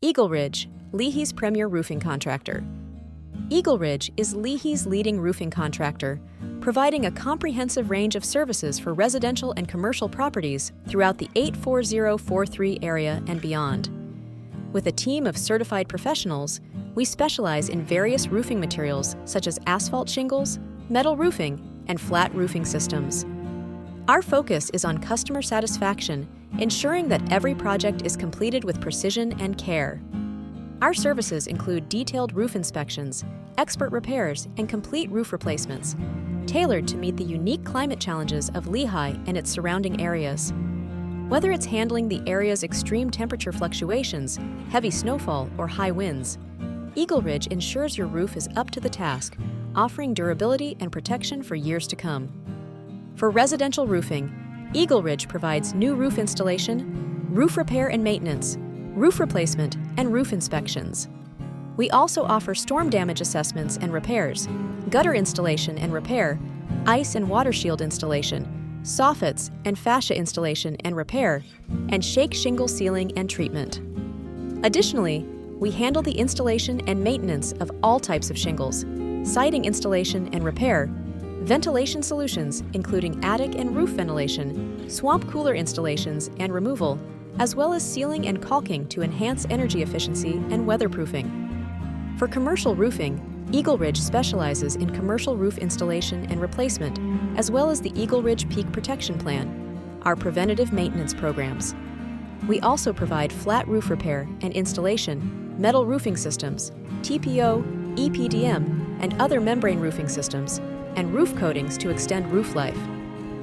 EagleRidge, Lehi's premier roofing contractor. EagleRidge is Lehi's leading roofing contractor, providing a comprehensive range of services for residential and commercial properties throughout the 84043 area and beyond. With a team of certified professionals, we specialize in various roofing materials such as asphalt shingles, metal roofing, and flat roofing systems. Our focus is on customer satisfaction, ensuring that every project is completed with precision and care. Our services include detailed roof inspections, expert repairs, and complete roof replacements, tailored to meet the unique climate challenges of Lehi and its surrounding areas. Whether it's handling the area's extreme temperature fluctuations, heavy snowfall, or high winds, EagleRidge ensures your roof is up to the task, offering durability and protection for years to come. For residential roofing, EagleRidge provides new roof installation, roof repair and maintenance, roof replacement, and roof inspections. We also offer storm damage assessments and repairs, gutter installation and repair, ice and water shield installation, soffits and fascia installation and repair, and shake shingle sealing and treatment. Additionally, we handle the installation and maintenance of all types of shingles, siding installation and repair, ventilation solutions including attic and roof ventilation, swamp cooler installations and removal, as well as sealing and caulking to enhance energy efficiency and weatherproofing. For commercial roofing, EagleRidge specializes in commercial roof installation and replacement, as well as the EagleRidge Peak Protection Plan, our preventative maintenance programs. We also provide flat roof repair and installation, metal roofing systems, TPO, EPDM, and other membrane roofing systems, and roof coatings to extend roof life.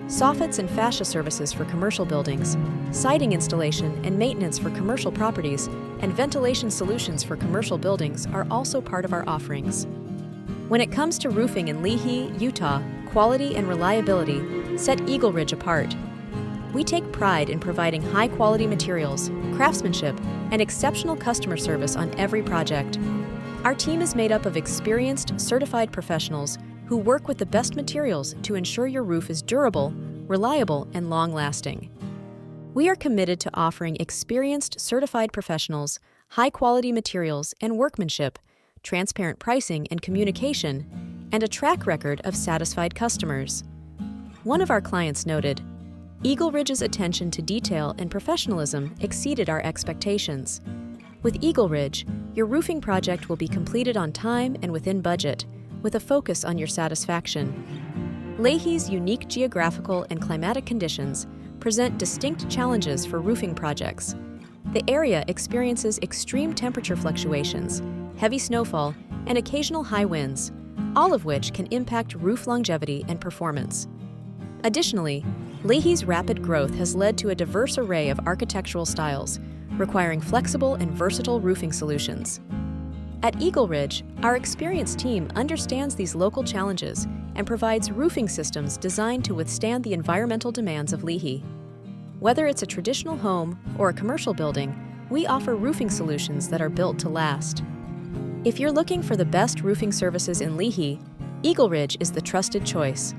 Soffits and fascia services for commercial buildings, siding installation and maintenance for commercial properties, and ventilation solutions for commercial buildings are also part of our offerings. When it comes to roofing in Lehi, Utah, quality and reliability set EagleRidge apart. We take pride in providing high-quality materials, craftsmanship, and exceptional customer service on every project. Our team is made up of experienced, certified professionals who work with the best materials to ensure your roof is durable, reliable, and long-lasting. We are committed to offering experienced, certified professionals, high-quality materials and workmanship, transparent pricing and communication, and a track record of satisfied customers. One of our clients noted, "EagleRidge's attention to detail and professionalism exceeded our expectations. With EagleRidge, your roofing project will be completed on time and within budget, with a focus on your satisfaction." Lehi's unique geographical and climatic conditions present distinct challenges for roofing projects. The area experiences extreme temperature fluctuations, heavy snowfall, and occasional high winds, all of which can impact roof longevity and performance. Additionally, Lehi's rapid growth has led to a diverse array of architectural styles, requiring flexible and versatile roofing solutions. At EagleRidge, our experienced team understands these local challenges and provides roofing systems designed to withstand the environmental demands of Lehi. Whether it's a traditional home or a commercial building, we offer roofing solutions that are built to last. If you're looking for the best roofing services in Lehi, EagleRidge is the trusted choice.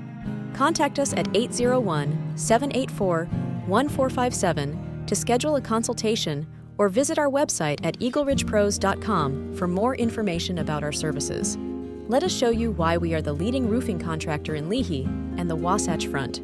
Contact us at 801-784-1457 to schedule a consultation or visit our website at eagleridgepros.com for more information about our services. Let us show you why we are the leading roofing contractor in Lehi and the Wasatch Front.